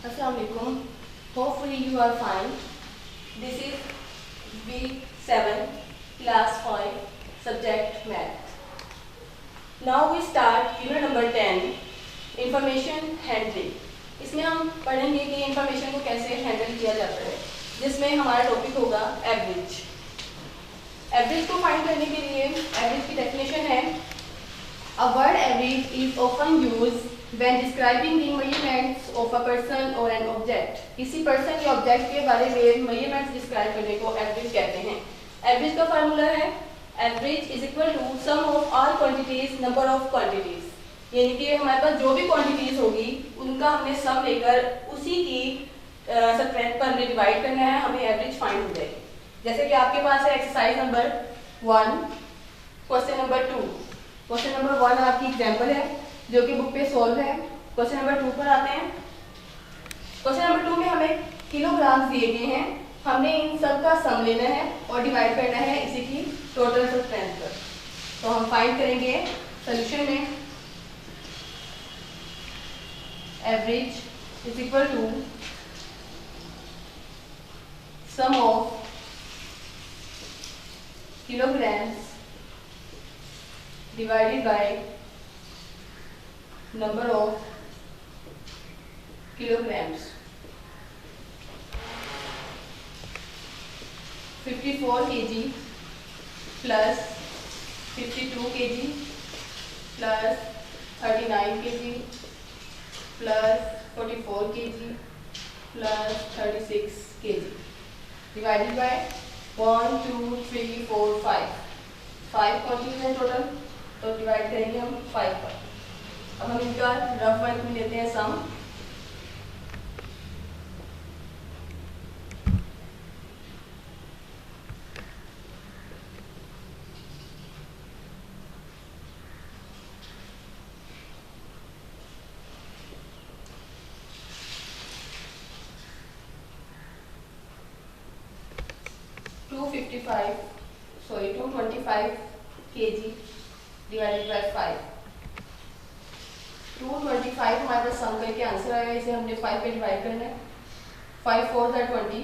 Assalamualaikum. Hopefully you are fine. This is week 7, class 5, subject math. Now we start unit number 10, information handling. इसमें हम पढ़ेंगे कि information को कैसे handle किया जाता है, जिसमें हमारा टॉपिक होगा एवरेज। एवरेज को फाइंड करने के लिए एवरेज की डेफिनेशन है, a word average is often used when describing the measurements of a person or an object. किसी पर्सन या ऑब्जेक्ट के बारे में measurements डिस्क्राइब करने को एवरेज कहते हैं। एवरेज का फार्मूला है average is equal to sum of all quantities number of quantities, यानी कि हमारे पास जो भी क्वांटिटीज होगी उनका हमने सम लेकर उसी की सब्ट्रैक्ट पर हमने डिवाइड करना है, हमें एवरेज फाइंड हो जाएगी। जैसे कि आपके पास है exercise number 1, question number 2। Question number 1 आपकी एग्जाम्पल है जो कि बुक पे सॉल्व है। क्वेश्चन नंबर 2 पर आते हैं। क्वेश्चन नंबर 2 में हमें किलोग्राम दिए गए हैं, हमने इन सब का सम लेना है और डिवाइड करना है इसी की टोटल सब्ट्रैक्ट पर। तो हम फाइंड करेंगे सोल्यूशन में average is equal to sum of kilograms divided by number of kilograms। 54 kg plus 52 kg plus 39 kg plus 44 kg plus 36 kg divided by 1 2 3 4 5 quantities है टोटल, तो डिवाइड करेंगे हम 5 पर। अब हम इनका रफ वर्क में लेते हैं sum. Sorry 225 kg divided by 5। 225 हमारे पास सम करके आंसर आया, इसे हमने 5 पे डिवाइड करना है। 5 4 20,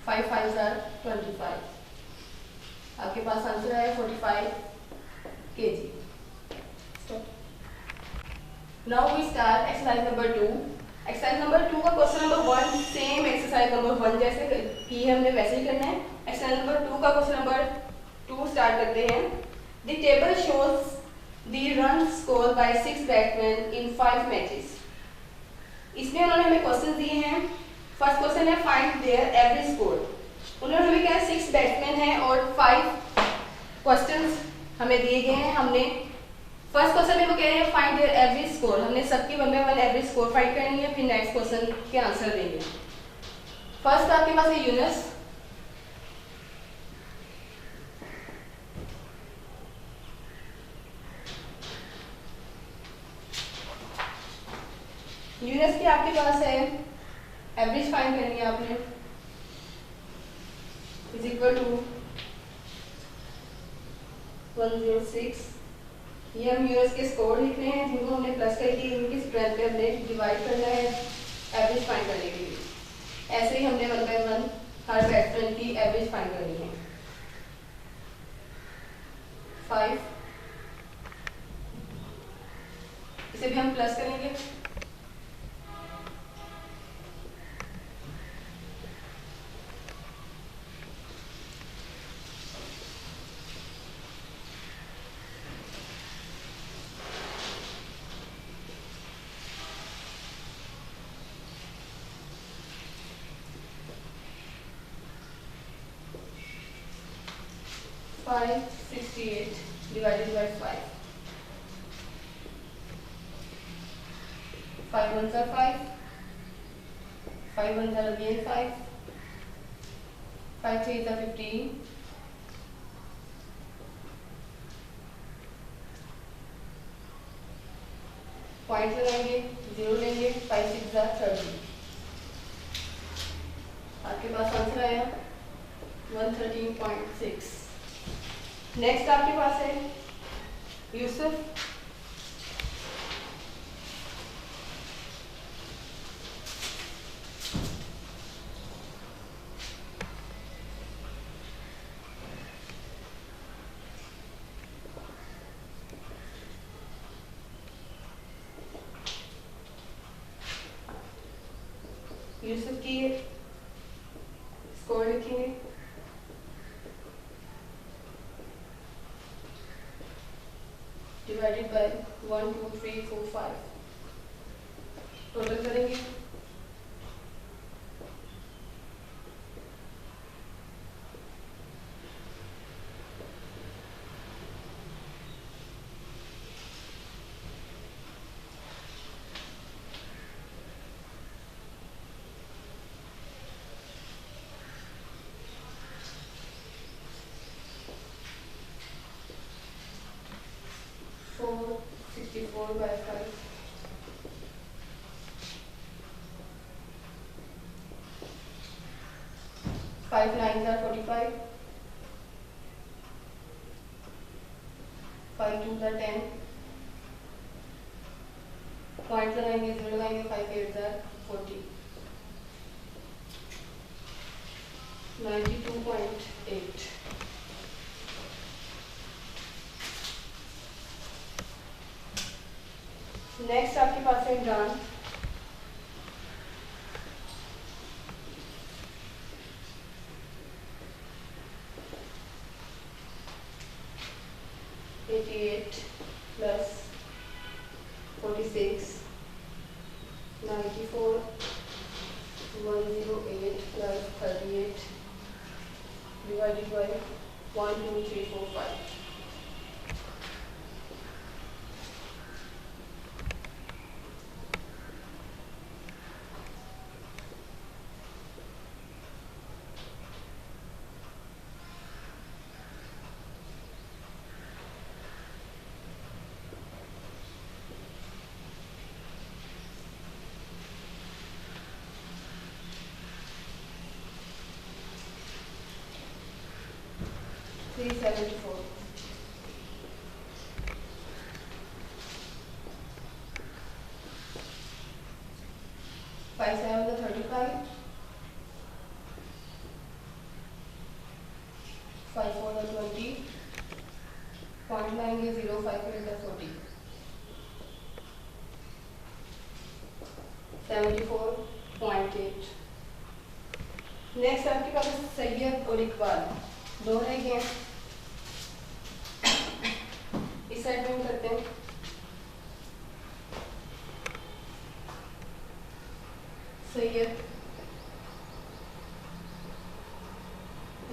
5 5 25। आपके पास आंसर आया 45 kg। Now we start exercise number 2। Exercise number 2 का question number 1 same exercise number 1 जैसे की है हमने वैसे ही करना है। एक्सरसाइज नंबर 2 का क्वेश्चन नंबर 2 स्टार्ट करते हैं। The table shows the run score bye 6 batsman in 5 matches. इसमें उन्होंने हमें क्वेश्चन दिए हैं। फर्स्ट क्वेश्चन है फाइंड देयर एवरेज स्कोर। उन्होंने हमें क्या 6 बैट्समैन हैं और 5 क्वेश्चंस हमें दिए गए हैं। हमने फर्स्ट क्वेश्चन में वो कह रहे हैं फाइंड देयर एवरेज स्कोर, हमने सबकी 1 बाय 1 एवरेज स्कोर फाइंड करनी है, फिर नेक्स्ट क्वेश्चन के आंसर देंगे। फर्स्ट आपके पास है यूनस। यूनस की आपके पास है एवरेज फाइंड करनी है आपने, इज इक्वल टू 106। ये हम यूएस के स्कोर लिख रहे हैं जिनको हमने प्लस करके इनकी स्ट्रेंथ पे हमने डिवाइड करना है एवरेज फाइंड करने के लिए। ऐसे ही हमने 1 बाय 1 हर बैट्समैन की एवरेज फाइंड करनी है। 5 इसे भी हम प्लस करेंगे। Five 68 divided by 5. 5 ones are 5. 5 ones are again 5. 5 threes are 15. Point लगाएंगे, 0 लेंगे। 5 6 are 30। आपके पास आंसर आया 113.6। नेक्स्ट आपके पास है यूसुफ। यूसुफ की स्कोर लिखेंगे। डिवाइडेड बाय 1 2 3 4 5 टोटल करेंगे। 64 by 5. 5 9s are 45. 5 2s are 10. Points लगाएंगे, 0 लगाएंगे, 5 8s are 40. 92.8. नेक्स्ट आपके पास है dance. $88 plus 46, 94, 108 plus 38 divided by 1 2 3 4 5. 374. 5 7 is 35. 5 4 is 20. Point लाएंगे 0 5 is 40. 74.8. नेक्स्ट आपके पास सैयद और इकबाल दो रह गए हैं। इस साइड में हम करते हैं। Syed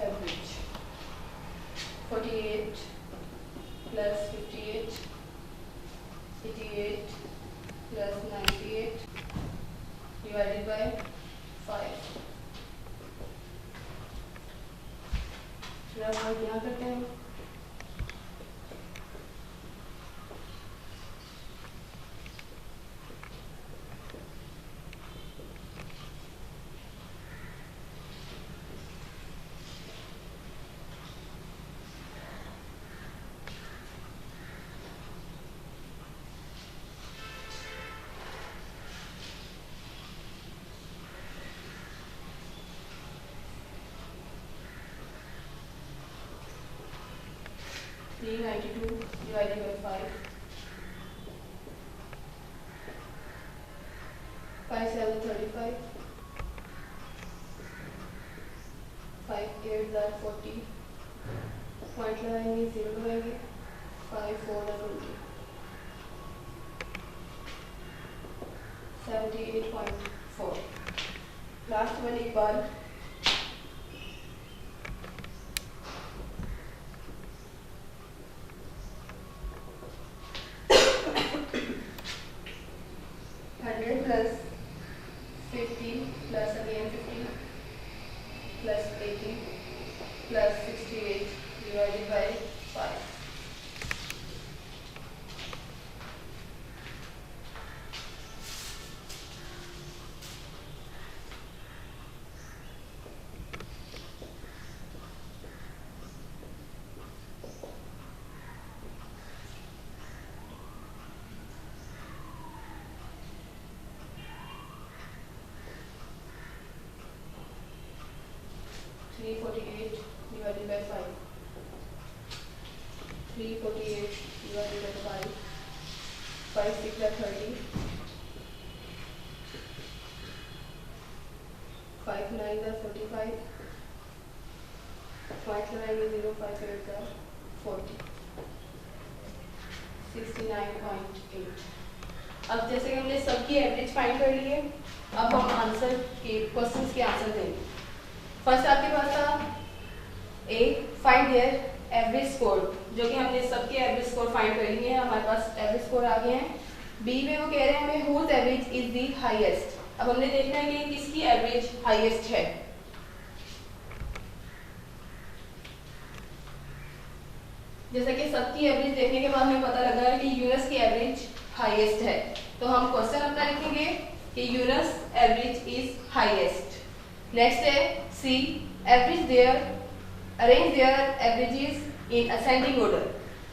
average 48 plus 58, 88 plus 98 divided by 5. फिर हम यहाँ करते हैं। Three 92 divided by 5. 5 7 35. 5 8 are 40. Point लगाएंगे 0 लगाएंगे 5 4 are 20. 78.4. लास्ट वाली एक बार 100 plus 50 plus again 50 plus 80 plus 68 divided by 5. $348 divided 0.5, point लगाएंगे 0.5 का 40, 69.8। अब जैसे कि हमने सबकी एवरेज फाइंड कर ली है, अब हम आंसर के क्वेश्चंस के आंसर देंगे। फर्स्ट आपके पास था ए, फाइंड देयर एवरेज स्कोर, जो कि हमने सबके एवरेज स्कोर फाइंड कर लिए हैं, हमारे पास एवरेज स्कोर आ गए हैं। बी में वो कह रहे हैं हमें whose average is the highest. अब हमने देखना है कि किसकी एवरेज हाईएस्ट है। जैसा कि सबकी एवरेज देखने के बाद हमें पता लगा है कि यूनस की एवरेज हाईएस्ट है, तो हम क्वेश्चन अपना लिखेंगे कि Younus average is highest. Next है C, average there, arrange their averages in ascending order.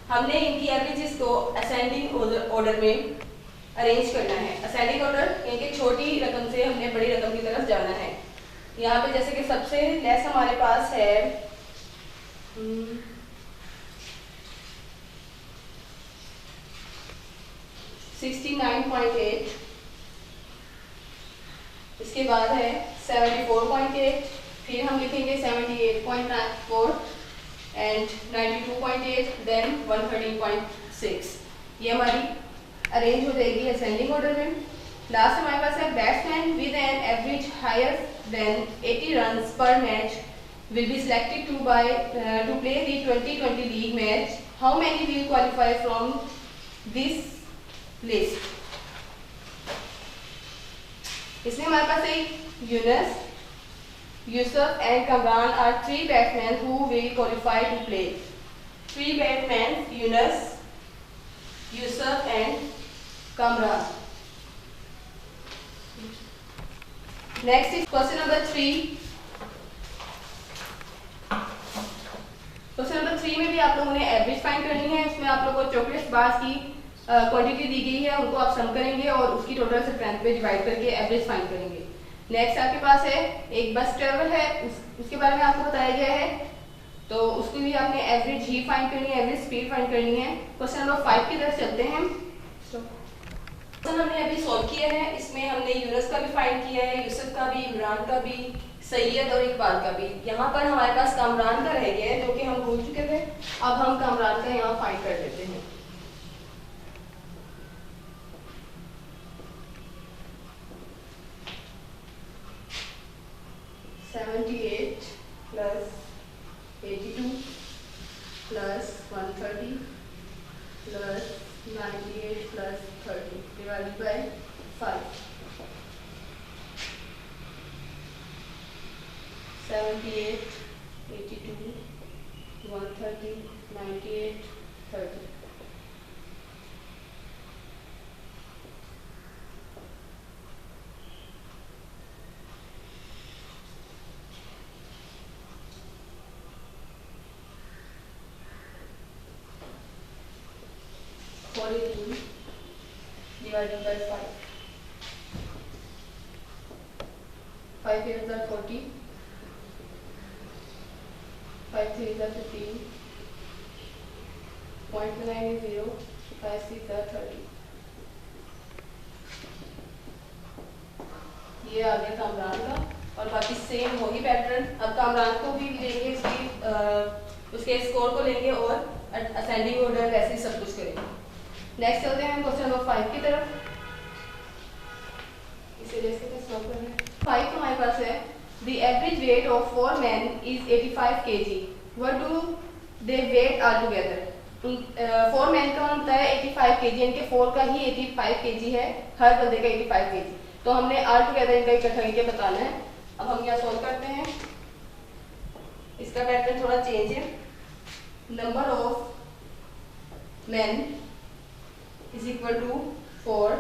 हमने इनकी एवरेजेस को असेंडिंग ऑर्डर में अरेंज करना है। असेंडिंग ऑर्डर यानी कि छोटी रकम से हमने बड़ी रकम की तरफ जाना है। यहाँ पे जैसे कि सबसे लेस हमारे पास है 69.8, इसके बाद है 74.8, फिर हम लिखेंगे 78.4 एंड 92.8, देन 113.6। ये हमारी अरेंज हो जाएगी असेंडिंग ऑर्डर में। लास्ट हमारे पास है batsman with an average higher than 80 runs per match will be selected to play the 2020 league match. How many will qualify from this list? इसमें हमारे पास एक Younis, Yousuf and Kamran are 3 batsmen who will qualify to play. 3 batsmen, Younis, Yousuf and Kamran. Next is question number 3। Question number 3 में भी आप लोगों ने average find करनी है। इसमें आप लोगों को चॉकलेट बार्स की क्वांटिटी दी गई है, उनको आप सम करेंगे और उसकी टोटल से 10 पे डिवाइड करके एवरेज फाइंड करेंगे। नेक्स्ट आपके पास है एक बस ट्रेवल है, उसके बारे में आपको बताया गया है, तो उसके लिए आपने एवरेज ही फाइंड करनी है, एवरेज स्पीड फाइंड करनी है। क्वेश्चन नंबर 5 की तरफ चलते हैं। क्वेश्चन हमने अभी सॉल्व किया है, इसमें हमने यूनस का भी फाइंड किया है, यूसुफ का भी, इमरान का भी, सैयद और इकबाल का भी। यहाँ पर हमारे पास कामरान का रह गया है जो कि हम भूल चुके थे। अब हम कामरान का यहाँ फाइंड कर लेते हैं। (78 + 82 + 130 + 98 + 30 divided by 5. 78, 82, 130, 98, 30. Divided by 5. 5 here is 40. 5 3 is 15. 0.9 is 0. 5 6 is 30. ये आ गया कामरान का, और बाकी सेम होगी पैटर्न। अब कामरान को भी लेंगे, उसके स्कोर को लेंगे और असेंडिंग ऑर्डर वैसे ही सब कुछ करेंगे। नेक्स्ट चलते हैं क्वेश्चन नंबर 5 की तरफ। इसे जैसे सॉल्व कर रहे हैं। 5 हमारे पास है the average weight of 4 men is 85 kg. What do they weight all together? 4 men का होता है 85 kg, इनके 4 का ही 85 kg है, हर बंदे का 85 kg। तो हमने ऑल टुगेदर इनका इकट्ठा करके बताना है। अब हम यहाँ सॉल्व करते हैं। इसका पैटर्न थोड़ा चेंज है। Number of men is equal to 4,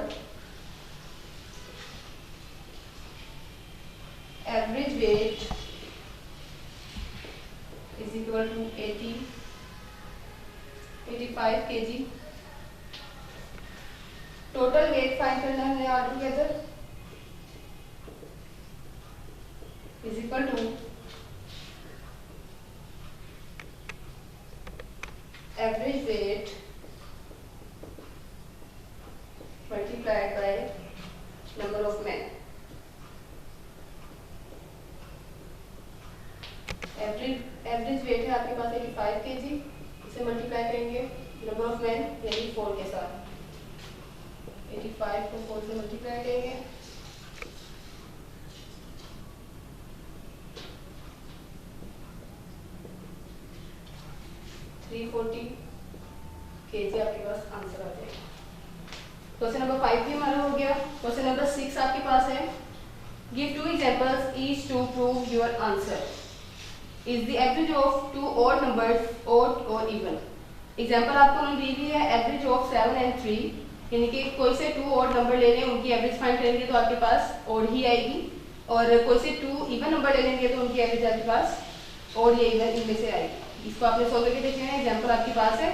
average weight is equal to 85 kg. Total weight find करना है all together is equal to average weight multiplied by number of men. Average weight है आपके पास 85 kg, इसे multiply करेंगे number of man यानी 4 के साथ। 85 को 4 से मल्टीप्लाई करेंगे, kg आपके पास आंसर आ जाएगा। क्वेश्चन नंबर 5 भी हमारा हो गया। क्वेश्चन नंबर 6 आपके पास है, give 2 examples each to prove your answer. Is the average of 2 odd numbers odd और इवन। एग्जांपल आपको उन्होंने दी हुई है एवरेज ऑफ 7 and 3, यानी कि कोई से 2 ऑड नंबर ले लें, उनकी एवरेज फाइंड करेंगे तो आपके पास ऑड ही आएगी, और कोई से 2 इवन नंबर ले लेंगे तो उनकी एवरेज आपके पास ऑड या इवन इनमें से आएगी। इसको आपने सॉल्व करके देखना है। एग्जांपल आपके पास है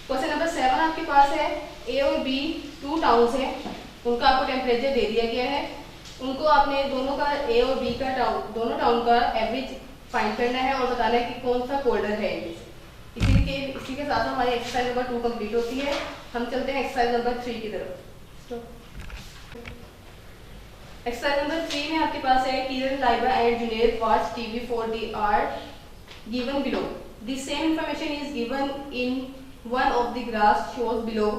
क्वेश्चन नंबर 7 आपके पास है, ए और बी 2 टाउन्स हैं, उनका आपको टेम्परेचर दे दिया गया है, उनको आपने दोनों का ए और बी का दोनों टाउन का एवरेज फाइंड करना है और बताना है कि कौन सा कोल्डर है इनमें से। इसी के साथ हमारी एक्सरसाइज नंबर 2 कंप्लीट होती है। हम चलते हैं एक्सरसाइज नंबर 3 की तरफ। एक्सरसाइज नंबर 3 में आपके पास है, Kiran, Laiba and Junaid watch TV for the are given below. The same information is given in one of the graphs shows below,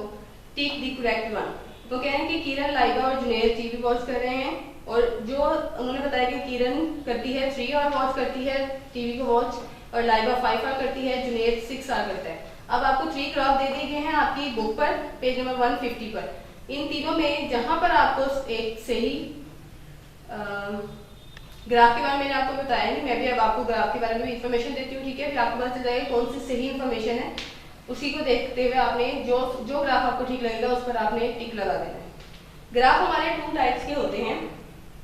tick the correct one. तो कह रहे हैं कि किरण, लाइबा और जुनैद टीवी वॉच कर रहे हैं, और जो उन्होंने बताया कि किरण करती है 3 आवर वॉच करती है टीवी को वॉच, और लाइबा 5 आवर करती है, जुनैद 6 आवर करता है। अब आपको 3 ग्राफ दे दिए गए हैं आपकी बुक पर, पेज नंबर 150 पर। इन तीनों में जहां पर आपको एक सही ग्राफ के बारे में मैंने आपको बताया नहीं, मैं भी अब आपको ग्राफ के बारे में इन्फॉर्मेशन देती हूँ, ठीक है? फिर आपको पता चल जाएगा कौन सी सही इन्फॉर्मेशन है, उसी को देखते हुए आपने जो ग्राफ आपको ठीक लगेगा उस पर आपने टिक लगा देना है। ग्राफ हमारे 2 टाइप्स के होते हैं,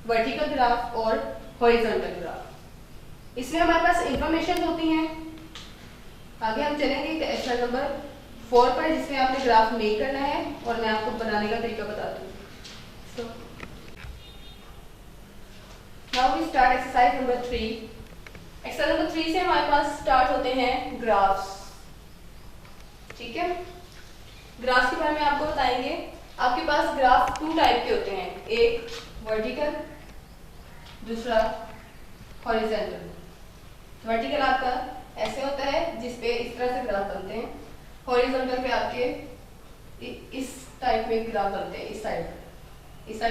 वर्टिकल ग्राफ और हॉरिजॉन्टल ग्राफ। इसमें हमारे पास इंफॉर्मेशन होती हैं। आगे हम चलेंगे एक्सरसाइज नंबर 4 पर, जिसमें आपने ग्राफ मेक करना है और मैं आपको बनाने का तरीका बताती हूँ। Now we start exercise number 3। Exercise number 3 से हमारे पास स्टार्ट होते हैं ग्राफ्स, ठीक है? ग्राफ के बारे में आपको बताएंगे। आपके पास ग्राफ 2 टाइप के होते हैं, एक वर्टिकल, दूसरा हॉरिजॉन्टल। वर्टिकल आपका ऐसे होता है जिसपे इस तरह से ग्राफ बनते हैं, हॉरिजॉन्टल पे आपके इस टाइप में ग्राफ बनते हैं, इस साइड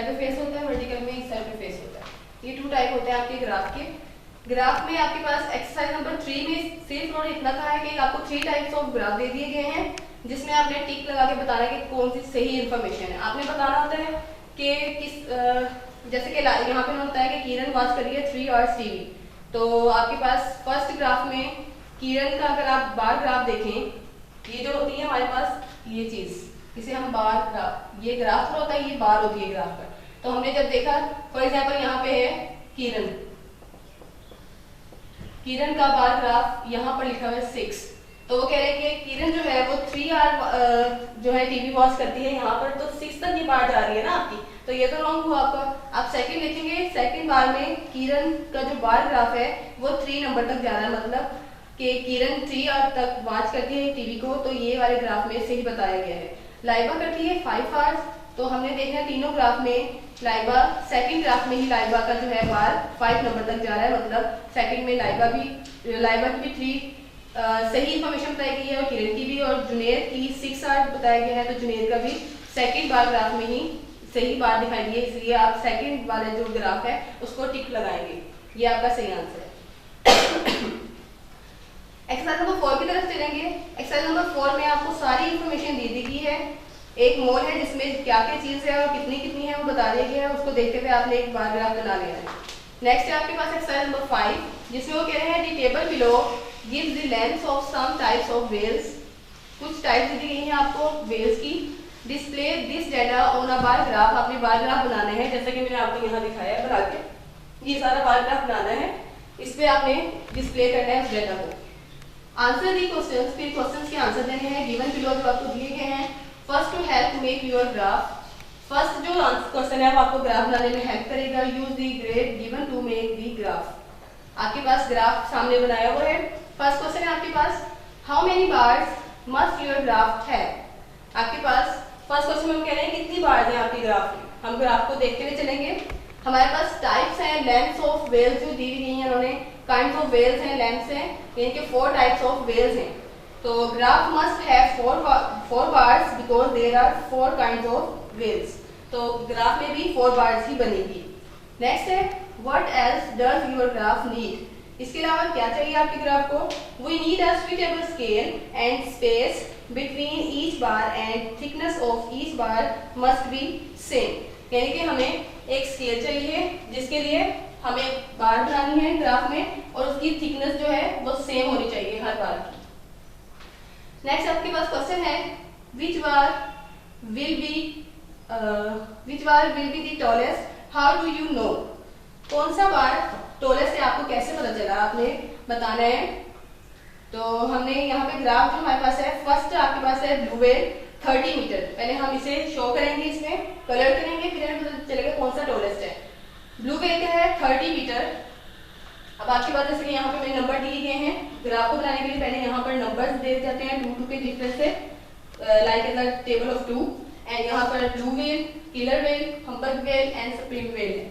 पे फेस होता है, वर्टिकल में इस साइड पे फेस होता है। ये 2 टाइप होते हैं आपके ग्राफ के। ग्राफ में आपके पास एक्सरसाइज नंबर 3 में सिर्फ उन्होंने इतना कहा है कि आपको 3 टाइप्स ऑफ ग्राफ दे दिए गए हैं, जिसमें आपने टिक लगा के बताना है कि कौन सी सही इन्फॉर्मेशन है। आपने बताना होता है कि किस जैसे कि यहाँ पे उन्होंने बताया कि किरण वॉच करिए 3 आवर्स टीवी, तो आपके पास फर्स्ट ग्राफ में किरण का अगर आप बार ग्राफ देखें, ये जो होती है हमारे पास ये चीज, इसे हम बार ग्राफ, ये ग्राफ पर होता है, ये बार होती है ग्राफ पर। तो हमने जब देखा फॉर एग्जाम्पल यहाँ पे है किरण का बार ग्राफ यहाँ पर लिखा हुआ है 6, तो वो कह रहे हैं कि किरण जो है वो 3 आवर जो है टीवी वॉच करती है यहाँ पर, तो 6 तक ये बार जा रही है ना आपकी, तो ये तो रॉन्ग हुआ आपका। आप सेकंड लिखेंगे, सेकंड बार में किरण का जो बार ग्राफ है वो 3 नंबर तक जा रहा है, मतलब कि किरण 3 आवर तक वॉच करती है टीवी को, तो ये वाले ग्राफ में सही बताया गया है। लाइबा करती है 5 आवर्स, तो हमने देखना तीनों ग्राफ में लाइबा सेकंड ग्राफ में ही लाइबा का जो है बार 5 नंबर तक जा रहा है, मतलब सेकंड में लाइबा की भी 3 सही इन्फॉर्मेशन बताई गई है, और किरण की भी, और जुनैद की 6 आवर्स बताया गया है, तो जुनैद का भी सेकंड बार ग्राफ में ही सही बार दिखाई दी है, इसलिए आप सेकंड वाले जो ग्राफ है उसको टिक लगाएंगे, ये आपका सही आंसर है। एक्सरसाइज नंबर 4 की तरफ चलेंगे। एक्सरसाइज नंबर 4 में आपको सारी इन्फॉर्मेशन दे दी गई है। एक मोल है जिसमें क्या क्या चीज है और कितनी कितनी है वो बता दिया गया है, उसको देखते हुए आपने एक बार ग्राफ बना लेना है। नेक्स्ट है आपके पास एक्सरसाइज नंबर 5, जिसमें वो कह रहे हैं the table below gives the length of some types of whales. कुछ टाइप्स दी गई हैं आपको वेल्स की। Display this data on a bar graph, आपने बार ग्राफ बनाना है, जैसा कि मैंने आपको यहाँ दिखाया है बना के, ये सारा बार ग्राफ बनाना है, इस पे आपने डिस्प्ले करना है उस डाटा को। आंसर दी क्वेश्चंस, फिर क्वेश्चंस के आंसर देने हैं गिवन बिलो जो आपको दिए गए हैं। First to help make your graph, first जो क्वेश्चन है वो आपको ग्राफ बनाने में हेल्प करेगा। Use the grade given to make the graph. आपके पास ग्राफ सामने बनाया हुआ है। फर्स्ट क्वेश्चन है आपके पास how many bars must your graph है। आपके पास फर्स्ट क्वेश्चन में हम कह रहे हैं कितनी बार्स हैं आपके ग्राफ में। हम ग्राफ को देखते हुए चलेंगे। हमारे पास टाइप्स हैं, लेंथ्स ऑफ वेल्स जो दी गई हैं उन्होंने, काइंड्स ऑफ वेल्स हैं, लेंथ्स हैं, यानी कि 4 टाइप्स ऑफ वेल्स हैं। तो graph must have 4 bars because there are 4 kinds of whales. तो ग्राफ में भी 4 बार्स ही बनेगी। नेक्स्ट है what else does your graph need. इसके अलावा क्या चाहिए आपके ग्राफ को? We need a suitable scale and space between each bar and thickness of each bar must be same. यानी कि हमें एक स्केल चाहिए जिसके लिए हमें बार बनानी है ग्राफ में और उसकी थिकनेस जो है वो सेम होनी चाहिए हर बार की। नेक्स्ट आपके पास क्वेश्चन है which bar will be the tallest, how do you know। कौन सा बार टॉलेस्ट है आपको कैसे पता चला, आपने बताना है। तो हमने यहाँ पे ग्राफ जो हमारे पास है, फर्स्ट आपके पास है ब्लू वेल 30 मीटर। पहले हम इसे शो करेंगे, इसमें कलर करेंगे, फिर हमें पता चलेगा कौन सा टॉलेस्ट है। ब्लू वेल का है 30 मीटर। अब आपके पास जैसे कि यहाँ पे मेरे नंबर दिए गए हैं, ग्राफ को बनाने के लिए पहले यहाँ पर नंबर्स दे जाते हैं 2 के डिफरेंस से, like in the table of 2। And यहाँ पर blue whale, killer whale, Hamburg well and spring well है।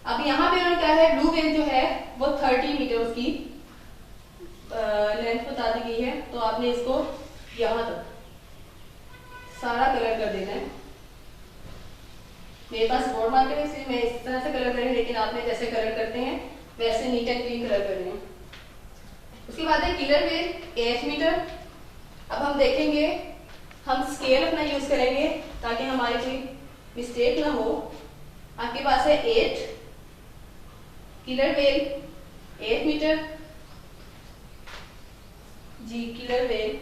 अब यहाँ पे उन्होंने क्या है, ब्लू वेल जो है वो 30 मीटर उसकी लेंथ बता दी गई है। तो आपने इसको यहाँ तक सारा कलर कर देना है। मेरे पास बोर्ड मार्कर है इसलिए मैं इस तरह से कलर करें, लेकिन आपने जैसे कलर करते हैं वैसे नीट एंड क्लीन कलर करने हैं। उसके बाद है किलर वेल 8 मीटर। अब हम देखेंगे, हम स्केल अपना यूज करेंगे ताकि हमारी कोई मिस्टेक ना हो। आपके पास है 8 किलर वेल 8 मीटर जी। किलर वेल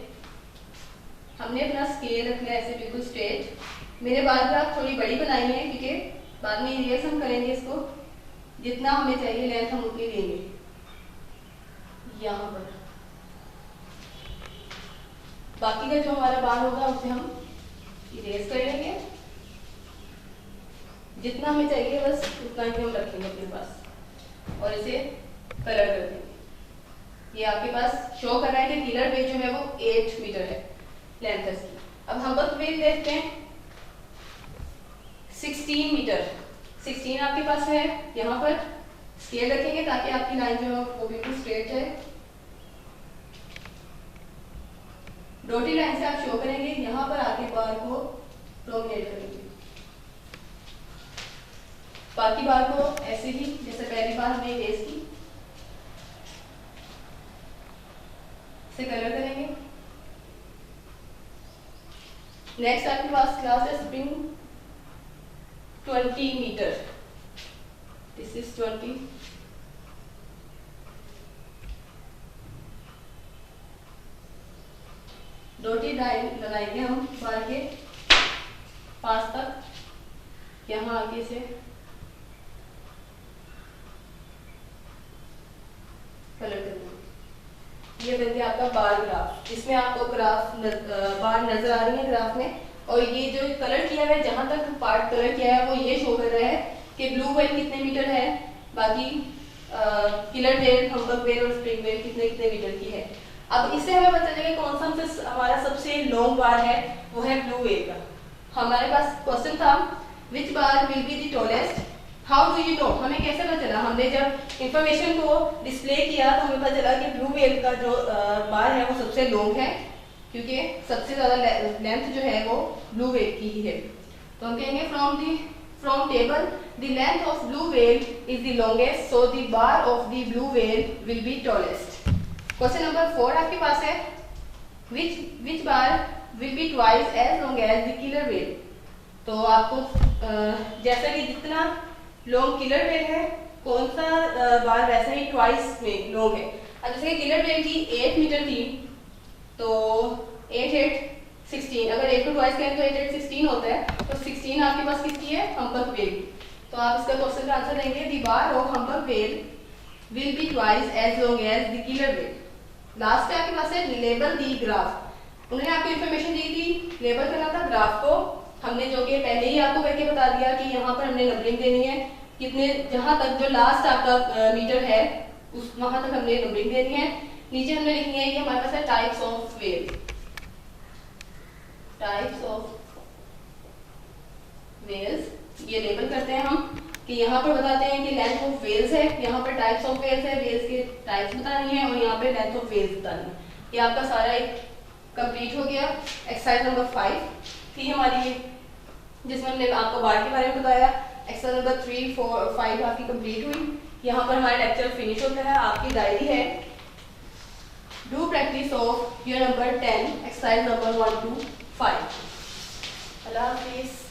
हमने अपना स्केल रखना है ऐसे बिल्कुल स्ट्रेट। मेरे बाद ग्राफ थोड़ी बड़ी बनाई है क्योंकि बाद में इरेज हम करेंगे इसको, जितना हमें चाहिए लेंथ हम उतनी लेंगे। यहाँ पर बाकी का जो हमारा बार होगा उसे हम इरेज कर लेंगे, जितना हमें चाहिए बस उतना ही हम रखेंगे अपने पास और इसे कलर कर देंगे। ये आपके पास शो कर रहा है कि किलर वेल जो है वो 8 मीटर है लेंथ इसकी। अब हम्बर्ग वेल देखते हैं 16 मीटर। 16 आपके पास है। यहाँ पर स्केल रखेंगे ताकि आपकी लाइन जो है वो बिल्कुल स्ट्रेट है। डॉटेड लाइन से आप शो करेंगे, यहाँ पर आके बार को प्रोमिनेट करेंगे। बाकी बार को ऐसे ही जैसे पहली बार हमने इरेज की, से कलर करेंगे। नेक्स्ट आपके पास क्लास है spring 20 metre. This is 20। Dotted line लगाएंगे हम बार के पास तक, यहाँ आगे से कलर कर देंगे। ये बन गया आपका बार ग्राफ। इसमें आपको बार नजर आ रही है ग्राफ में, और ये जो कलर किया है, जहां तक पार्ट कलर किया है वो ये शो कर रहा है कि ब्लू वेल कितने मीटर है, बाकी किलर वेल, हम्बर्ग वेल और स्प्रिंग वेल कितने कितने मीटर की है। अब इससे हमें पता चलेगा कौन सा हमारा सबसे लॉन्ग बार है, वो है ब्लू वेल का। हमारे पास क्वेश्चन था which bar will be the tallest, how do you know. हमें कैसे पता चला? हमने जब इंफॉर्मेशन को डिस्प्ले किया तो हमें पता चला कि ब्लू वेल का जो बार है वो सबसे लॉन्ग है, क्योंकि सबसे ज़्यादा लेंथ जो है वो ब्लू वेल की ही है। तो हम कहेंगे from table the length of blue whale is the longest, so the bar of the blue whale will be tallest. Question number 4 आपके पास है which bar will be twice as long as the killer whale. तो आपको जैसा कि जितना long killer whale है, कौन सा बार वैसा ही ट्वाइस में लॉन्ग है। अब जैसे किलर वेल की 8 मीटर थी, तो 8 8 16, अगर 8 को ट्वाइस करें तो 8 8 16 होता है। तो 16 आपके पास किसकी है? हम्बर्ग वेल की। तो आप इसका क्वेश्चन का आंसर देंगे the bar of humpback whale will be twice as long as the killer whale. Last पे आपके पास है लेबल दी ग्राफ। उन्होंने आपको इन्फॉर्मेशन दी थी, लेबल करना था ग्राफ को। हमने जो कि पहले ही आपको करके बता दिया कि यहाँ पर हमने नंबरिंग देनी है, कितने जहाँ तक जो लास्ट आपका मीटर है उस वहां तक हमने नंबरिंग देनी है। नीचे हमने लिखनी है, ये हमारे पास है types of whale, types of whales. ये लेबल करते हैं हम कि यहाँ पर बताते हैं कि लेंथ ऑफ वेल्स है, यहाँ पर टाइप्स ऑफ वेल्स है, वेल्स के टाइप्स बतानी है और यहाँ पे लेंथ ऑफ वेल्स बतानी है। ये आपका सारा एक कंप्लीट हो गया। एक्सरसाइज नंबर 5 थी हमारी ये, जिसमें हमने आपको बार के बारे में बताया। एक्सरसाइज नंबर 3, 4 और 5 आपकी कंप्लीट हुई। यहाँ पर हमारा लेक्चर फिनिश होता है। आपकी डायरी है do practice of year number 10 exercise number 1 to 5। अल्लाह हाफिज़।